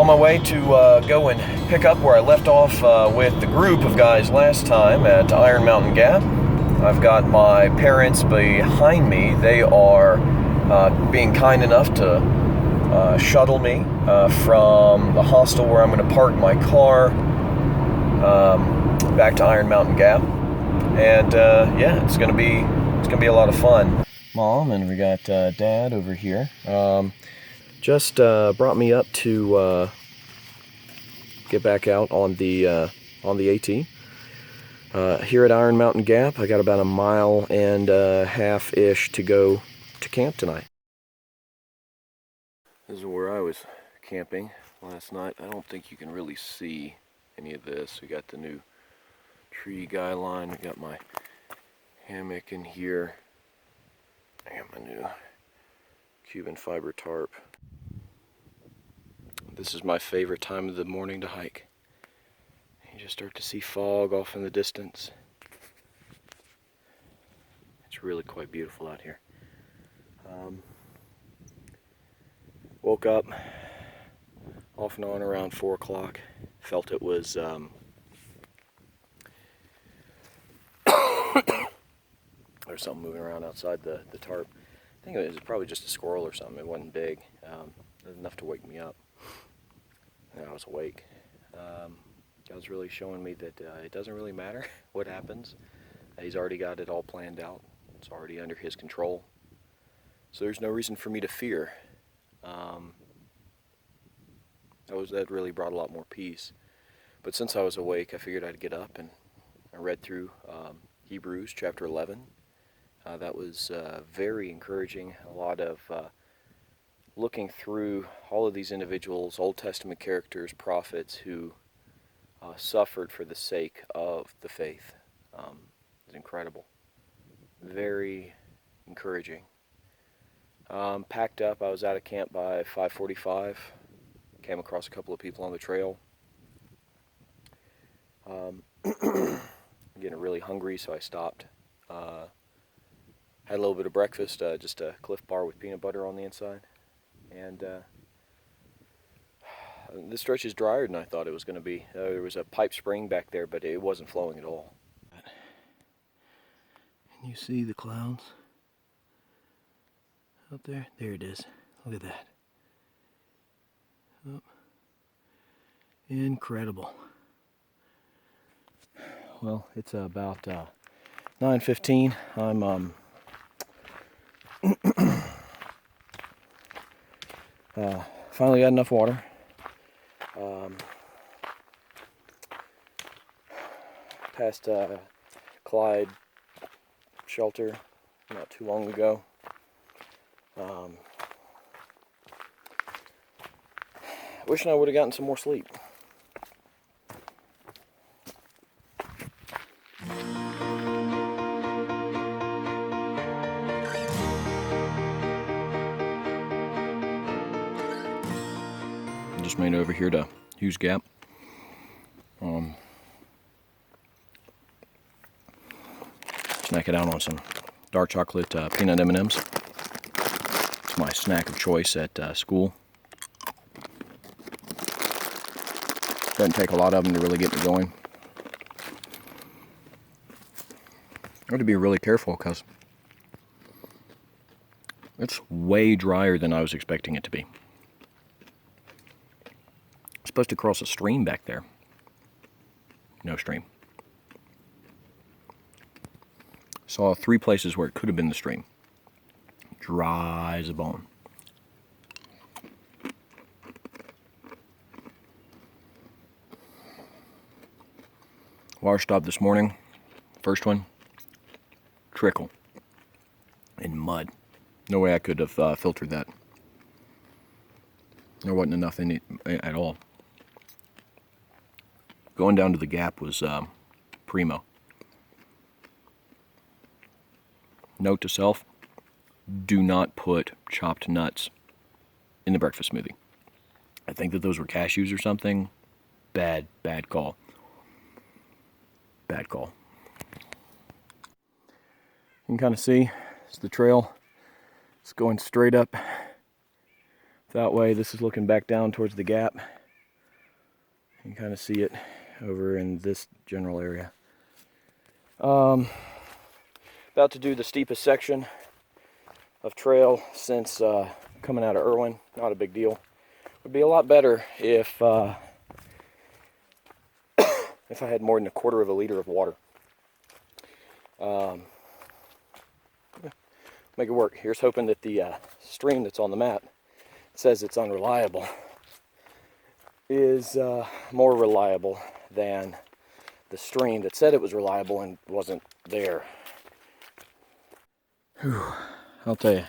On my way to go and pick up where I left off with the group of guys last time at Iron Mountain Gap. I've got my parents behind me. They are being kind enough to shuttle me from the hostel where I'm going to park my car back to Iron Mountain Gap. And yeah, it's gonna be a lot of fun. Mom and we got Dad over here. Just brought me up to get back out on the AT. Here at Iron Mountain Gap, I got about a mile and a half-ish to go to camp tonight. This is where I was camping last night. I don't think you can really see any of this. We got the new tree guy line. We got my hammock in here. I got my new Cuban fiber tarp. This is my favorite time of the morning to hike. You just start to see fog off in the distance. It's really quite beautiful out here. Woke up off and on around 4 o'clock. Felt it was there's something moving around outside the tarp. I think it was probably just a squirrel or something. It wasn't big. It was enough to wake me up. And I was awake. God's really showing me that it doesn't really matter what happens. He's already got it all planned out. It's already under His control. So there's no reason for me to fear. That really brought a lot more peace. But since I was awake, I figured I'd get up and I read through Hebrews chapter 11. That was very encouraging. A lot of looking through all of these individuals, Old Testament characters, prophets who suffered for the sake of the faith. It's incredible. Very encouraging. Packed up. I was out of camp by 5:45. Came across a couple of people on the trail. Getting really hungry, so I stopped. Had a little bit of breakfast, just a Cliff Bar with peanut butter on the inside. And this stretch is drier than I thought it was going to be. There was a pipe spring back there, but it wasn't flowing at all. And you see the clouds up there? There it is. Look at that. Oh. Incredible. Well, it's about 9:15. I'm finally got enough water. Passed Clyde shelter not too long ago. Wishing I would have gotten some more sleep. Just made it over here to Hughes Gap. Snack it out on some dark chocolate peanut M&Ms. It's my snack of choice at school. Doesn't take a lot of them to really get me going. I have to be really careful because it's way drier than I was expecting it to be. It's supposed to cross a stream back there. No stream. Saw 3 places where it could have been the stream. Dry as a bone. Water stop this morning. First one. Trickle. In mud. No way I could have filtered that. There wasn't enough in it at all. Going down to the gap was primo. Note to self, do not put chopped nuts in the breakfast smoothie. I think that those were cashews or something. Bad call. Bad call. You can kind of see, it's the trail. It's going straight up that way. This is looking back down towards the gap. You can kind of see it over in this general area. About to do the steepest section of trail since coming out of Irwin. Not a big deal. Would be a lot better if if I had more than a quarter of a liter of water. Make it work. Here's hoping that the stream that's on the map, says it's unreliable, is more reliable than the stream that said it was reliable and wasn't there. Whew, I'll tell you,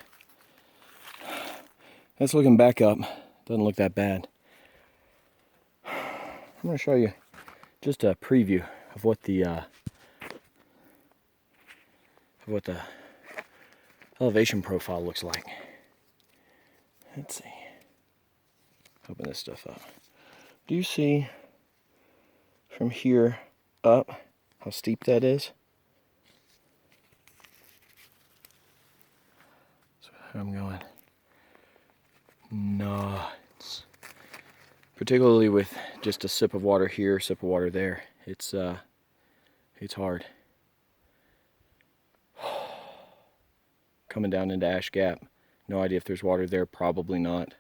that's looking back up. Doesn't look that bad. I'm going to show you just a preview of what the elevation profile looks like. Let's see. Open this stuff up. Do you see from here up how steep that is? That's where I'm going. Nuts. Particularly with just a sip of water here, sip of water there. It's hard. Coming down into Ash Gap. No idea if there's water there, probably not.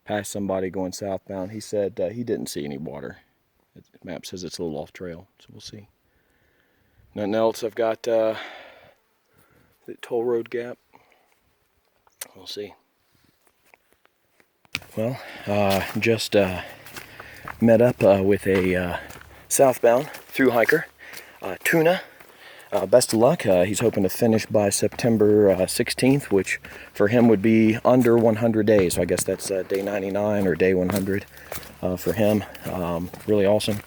Passed somebody going southbound. He said he didn't see any water. The map says it's a little off trail, so we'll see. Nothing else. I've got the toll road gap. We'll see. Well, just met up with a southbound through hiker, Tuna. Best of luck. He's hoping to finish by September 16th, which for him would be under 100 days. So I guess that's day 99 or day 100 for him. Really awesome.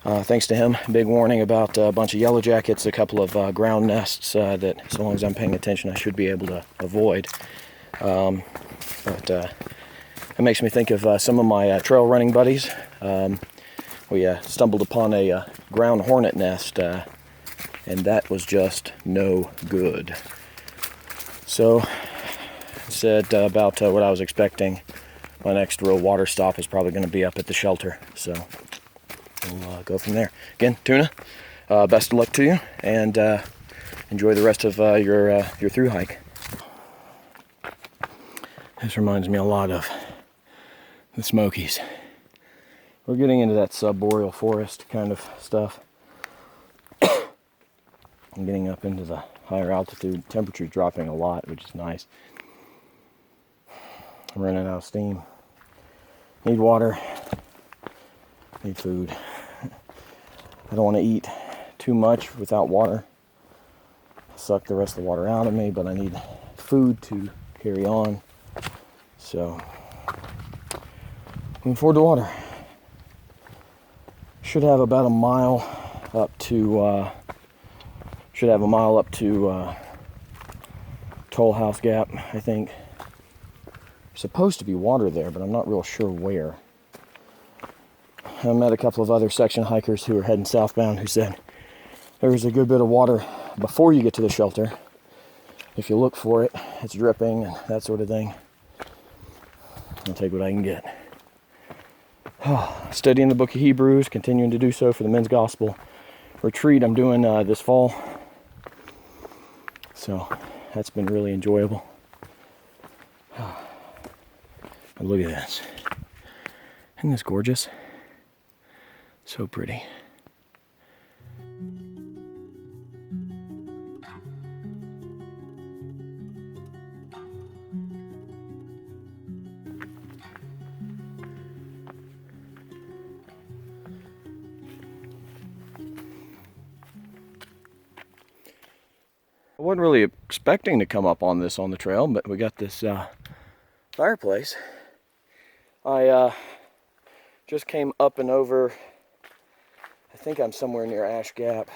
Thanks to him. Big warning about a bunch of yellow jackets, a couple of ground nests that, so long as I'm paying attention, I should be able to avoid. But it makes me think of some of my trail running buddies. We stumbled upon a ground hornet nest, and that was just no good. So, said about what I was expecting. My next real water stop is probably going to be up at the shelter. So, we'll go from there. Again, Tuna, best of luck to you, and enjoy the rest of your through hike. This reminds me a lot of the Smokies. We're getting into that subboreal forest kind of stuff. I'm getting up into the higher altitude. Temperature's dropping a lot, which is nice. I'm running out of steam. Need water. Need food. I don't want to eat too much without water. Suck the rest of the water out of me, but I need food to carry on. So, looking forward to water. Should have about a mile up to Toll House Gap, I think. There's supposed to be water there, but I'm not real sure where. I met a couple of other section hikers who were heading southbound who said there's a good bit of water before you get to the shelter. If you look for it, it's dripping and that sort of thing. I'll take what I can get. Studying the book of Hebrews, continuing to do so for the men's gospel retreat I'm doing this fall. So that's been really enjoyable. But look at this. Isn't this gorgeous? So pretty. I wasn't really expecting to come up on this on the trail, but we got this fireplace. I just came up and over, I think I'm somewhere near Ash Gap.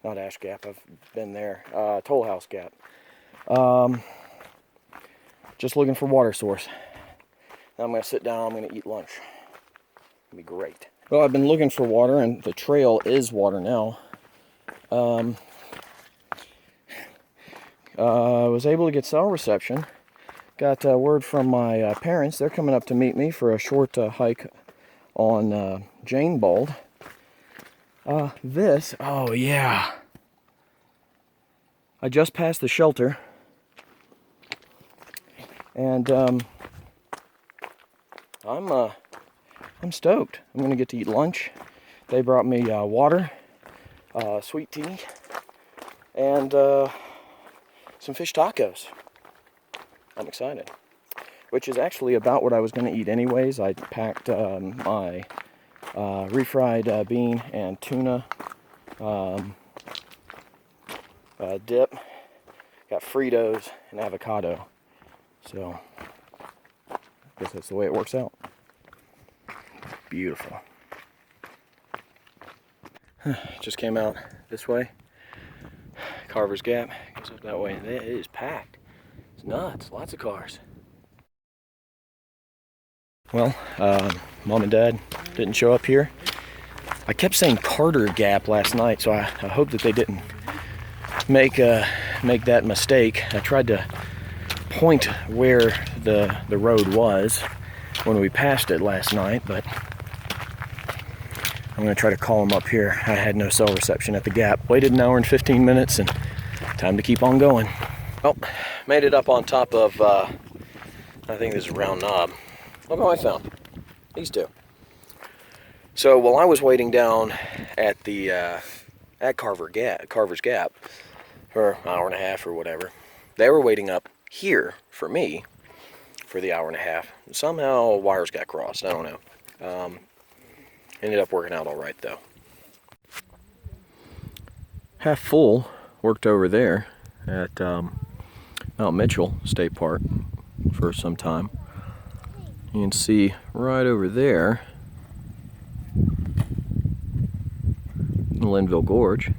Not Ash Gap, I've been there. Toll House Gap. Just looking for water source. Now I'm going to sit down, I'm going to eat lunch. It'll be great. Well, I've been looking for water, and the trail is water now. I was able to get cell reception. Got word from my parents. They're coming up to meet me for a short hike on Jane Bald. Oh yeah. I just passed the shelter, and I'm stoked. I'm gonna get to eat lunch. They brought me water, sweet tea, and some fish tacos. I'm excited. Which is actually about what I was gonna eat anyways. I packed my refried bean and tuna dip. Got Fritos and avocado. So, I guess that's the way it works out. Beautiful. Just came out this way. Carver's Gap goes up that way, and it is packed. It's nuts. Lots of cars. Well, Mom and Dad didn't show up here. I kept saying Carter Gap last night, so I hope that they didn't make that mistake. I tried to point where the road was when we passed it last night, but I'm going to try to call them up here. I had no cell reception at the Gap. Waited an hour and 15 minutes, and time to keep on going. Well, made it up on top of, I think this is Round Knob. Look what I found. These two. So while I was waiting down at the at Carver's Gap for an hour and a half or whatever, they were waiting up here for me for the hour and a half. Somehow wires got crossed. I don't know. Ended up working out all right though. Half Full worked over there at Mount Mitchell State Park for some time. You can see right over there the Linville Gorge.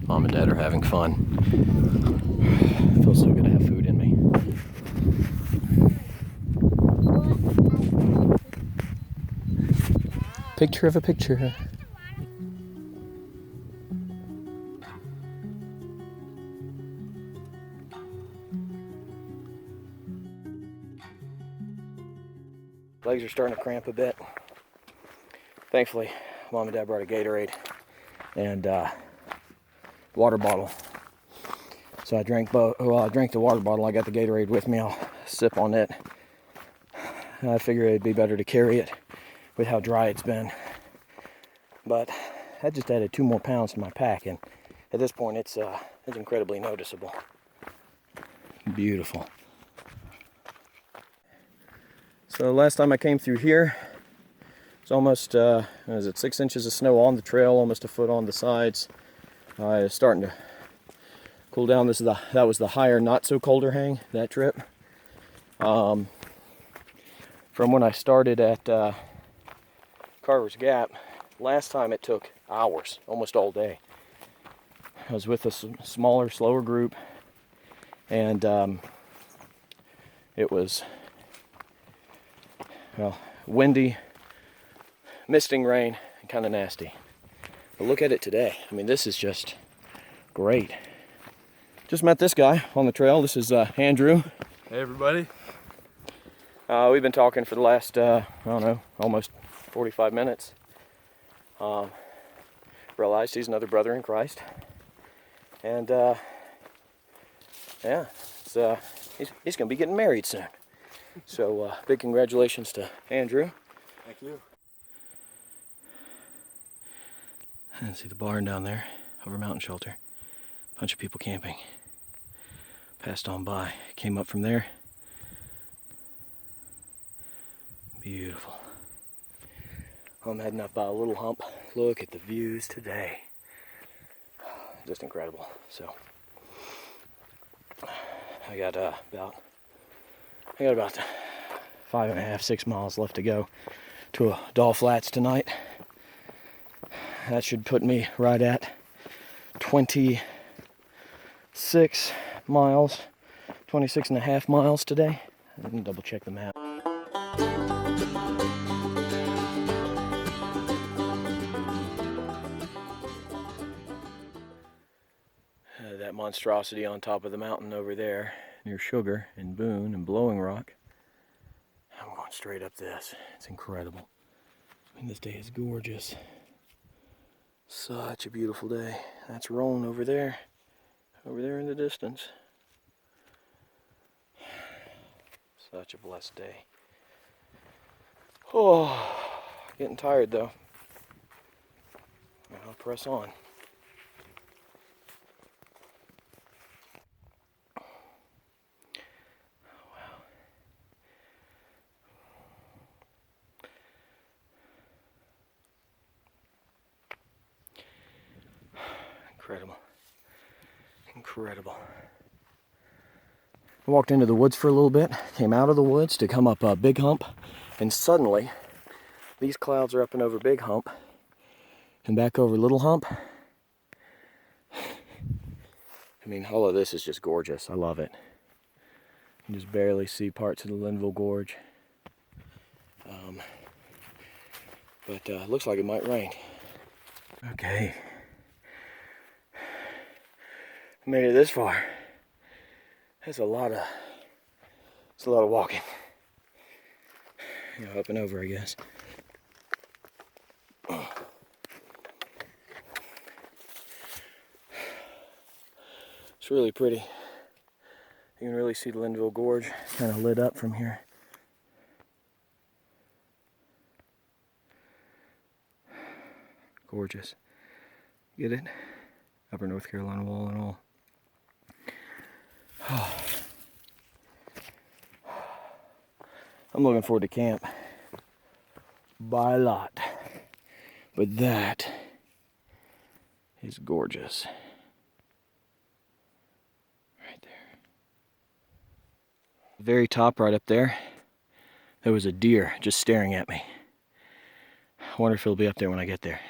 Mom and Dad are having fun. It feels so good to have food in me. Picture of a picture. Legs are starting to cramp a bit. Thankfully, Mom and Dad brought a Gatorade and water bottle. So I drank both. Well, I drank the water bottle. I got the Gatorade with me. I'll sip on it. I figured it'd be better to carry it with how dry it's been. But that just added 2 more pounds to my pack, and at this point, it's incredibly noticeable. Beautiful. So last time I came through here, it's almost, 6 inches of snow on the trail, almost a foot on the sides. It's starting to cool down. That was the higher, not so colder hang, that trip. From when I started at Carver's Gap, last time it took hours, almost all day. I was with a smaller, slower group, and it was, well, windy, misting rain, and kind of nasty. But look at it today. I mean, this is just great. Just met this guy on the trail. This is Andrew. Hey, everybody. We've been talking for the last, I don't know, almost 45 minutes. Realized he's another brother in Christ. And, yeah, he's going to be getting married soon. So, big congratulations to Andrew. Thank you. And see the barn down there over Mountain Shelter. Bunch of people camping. Passed on by. Came up from there. Beautiful. I'm heading up a little hump. Look at the views today. Just incredible. So, I got about 5.5, 6 miles left to go to Doll Flats tonight. That should put me right at 26 miles, 26 and a half miles today. I can double check the map. That monstrosity on top of the mountain over there near Sugar and Boone and Blowing Rock. straight up this. It's incredible. I mean, this day is gorgeous. Such a beautiful day. That's Roan over there in the distance. Such a blessed day. Oh, getting tired though. I'll press on. Incredible. Incredible. I walked into the woods for a little bit, came out of the woods to come up Big Hump, and suddenly these clouds are up and over Big Hump and back over Little Hump. I mean, all of this is just gorgeous. I love it. You just barely see parts of the Linville Gorge. But it looks like it might rain. Okay. Made it this far. That's a lot of walking. You know, up and over, I guess. It's really pretty. You can really see the Linville Gorge kind of lit up from here. Gorgeous. Get it? Upper North Carolina wall and all. I'm looking forward to camp by a lot, but that is gorgeous. Right there. Very top right up there, there was a deer just staring at me. I wonder if he'll be up there when I get there.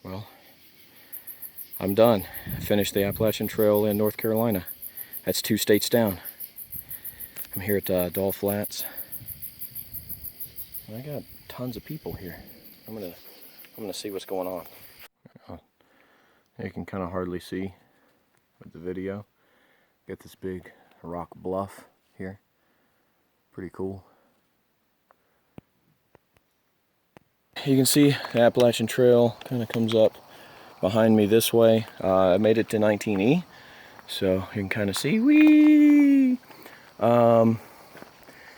Well, I'm done. I finished the Appalachian Trail in North Carolina. That's 2 states down. I'm here at Doll Flats. And I got tons of people here. I'm gonna see what's going on. You can kind of hardly see with the video. Got this big rock bluff here. Pretty cool. You can see the Appalachian Trail kind of comes up behind me this way. I made it to 19E, so you can kind of see, whee!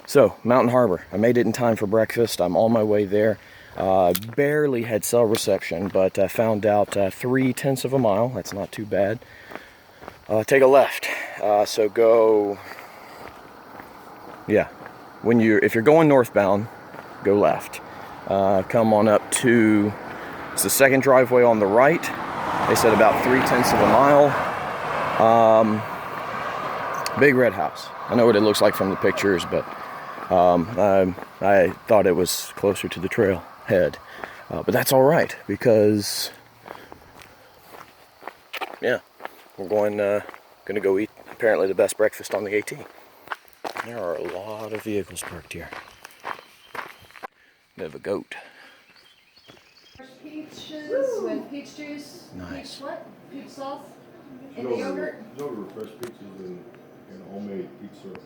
So, Mountain Harbor. I made it in time for breakfast. I'm on my way there. Barely had cell reception, but I found out 3/10 of a mile. That's not too bad. Take a left. So go, yeah. If you're going northbound, go left. Come on up to, it's the second driveway on the right. They said about 3/10 of a mile. Big red house. I know what it looks like from the pictures, but I thought it was closer to the trailhead. But that's all right, because, yeah, we're gonna go eat apparently the best breakfast on the AT. There are a lot of vehicles parked here. They have a goat. Peaches with peach juice. Nice. Peach what? Peach sauce? And yogurt? Yogurt, fresh peaches, and homemade peach syrup.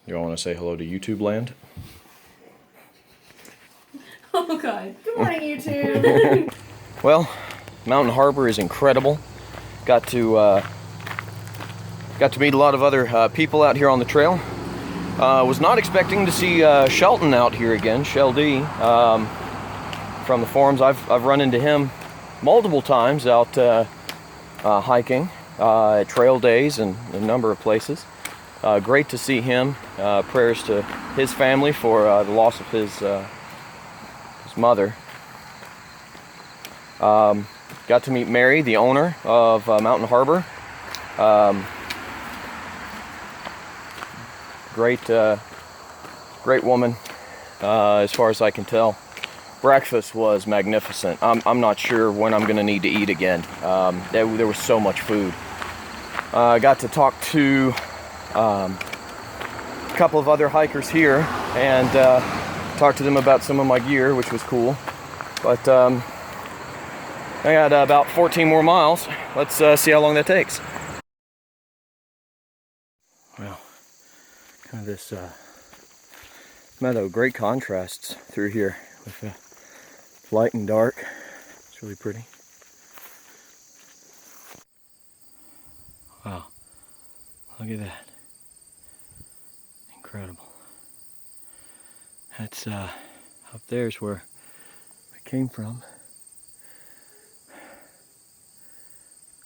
You all want to say hello to YouTube land? Oh God. Good morning, YouTube. Well, Mountain Harbor is incredible. Got to meet a lot of other people out here on the trail. Was not expecting to see Shelton out here again, Shell D. From the forums, I've run into him multiple times out hiking at trail days and a number of places. Great to see him. Prayers to his family for the loss of his mother. Got to meet Mary, the owner of Mountain Harbor. Great woman, as far as I can tell. Breakfast was magnificent. I'm not sure when I'm going to need to eat again. There was so much food. I got to talk to a couple of other hikers here and talk to them about some of my gear, which was cool. But I got about 14 more miles. Let's see how long that takes. Well, kind of this meadow, great contrasts through here with light and dark. It's really pretty. Wow, look at that. Incredible. That's up there's where we came from.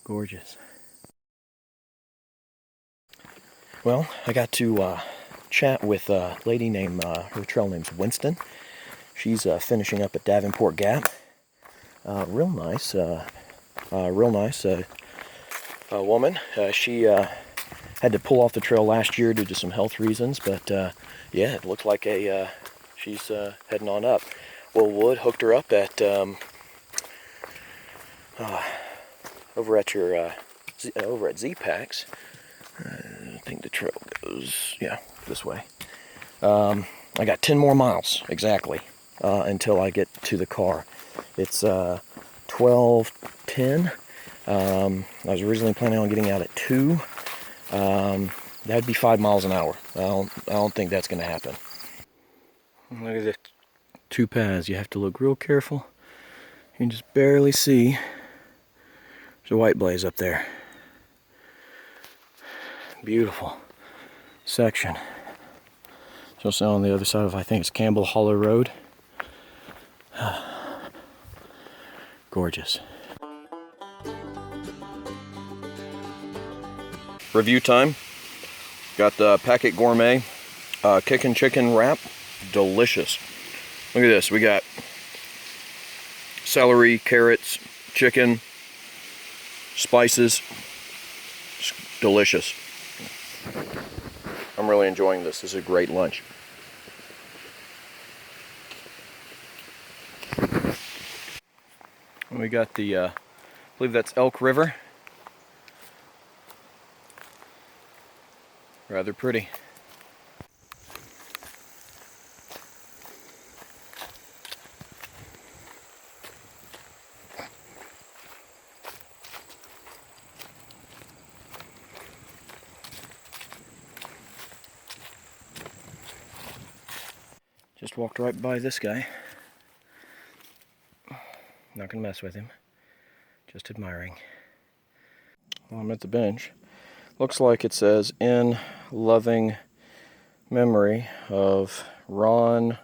Gorgeous. Well, I got to chat with a lady named, her trail name's Winston. She's finishing up at Davenport Gap. Real nice woman. She had to pull off the trail last year due to some health reasons, but yeah, it looked like she's heading on up. Will Wood hooked her up at over at Z-Packs. I think the trail goes, yeah, this way. I got 10 more miles exactly until I get to the car. It's 12:10. I was originally planning on getting out at 2. That'd be 5 miles an hour. I don't think that's going to happen. Look at the 2 paths. You have to look real careful. You can just barely see. There's a white blaze up there. Beautiful section. Just on the other side of, I think it's Campbell Hollow Road. Gorgeous. Review time. Got the Packet Gourmet kickin' chicken wrap. Delicious. Look at this. We got celery, carrots, chicken, spices. It's delicious. I'm really enjoying this. This is a great lunch. And we got the, I believe that's Elk River. Rather pretty. Just walked right by this guy. Not gonna mess with him. Just admiring. Well, I'm at the bench. Looks like it says, in loving memory of Ron,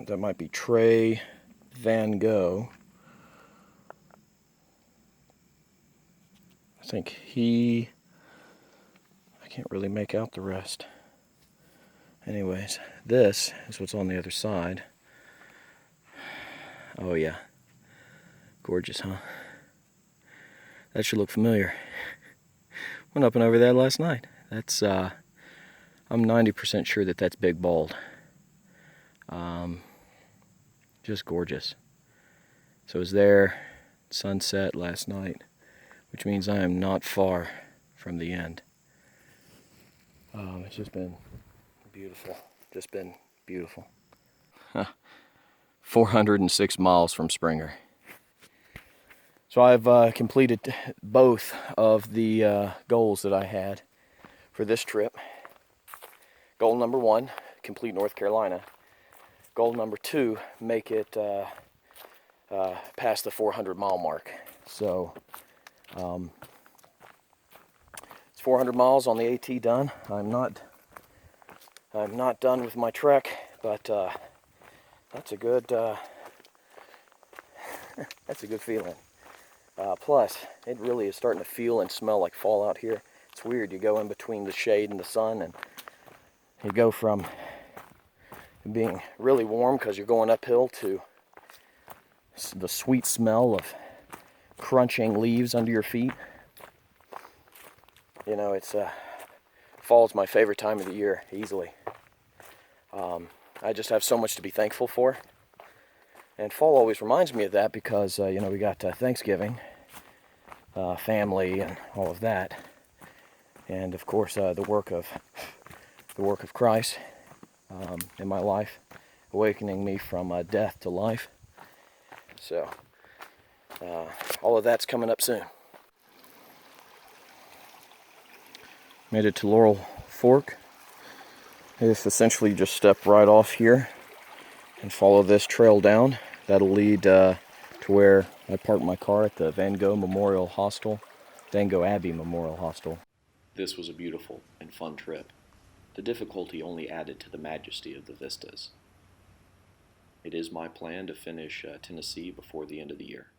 that might be Trey Van Gogh. I think I can't really make out the rest. Anyways, this is what's on the other side. Oh yeah. Gorgeous, huh? That should look familiar. Went up and over that last night. That's, I'm 90% sure that that's Big Bald. Just gorgeous. So I was there, sunset last night, which means I am not far from the end. It's just been beautiful. Just been beautiful. 406 miles from Springer. So I've completed both of the goals that I had for this trip. Goal number 1, complete North Carolina. Goal number 2, make it past the 400-mile mark. So it's 400 miles on the AT done. I'm not done with my trek, but that's a good that's a good feeling. Plus, it really is starting to feel and smell like fall out here. It's weird. You go in between the shade and the sun, and you go from being really warm because you're going uphill to the sweet smell of crunching leaves under your feet. You know, it's fall's my favorite time of the year, easily. I just have so much to be thankful for. And fall always reminds me of that because, you know, we got Thanksgiving family and all of that. And of course, the work of Christ in my life, awakening me from death to life. So, all of that's coming up soon. Made it to Laurel Fork. If essentially just step right off here and follow this trail down, that'll lead to where I parked my car at the Van Gogh Abbey Memorial Hostel. This was a beautiful and fun trip. The difficulty only added to the majesty of the vistas. It is my plan to finish Tennessee before the end of the year.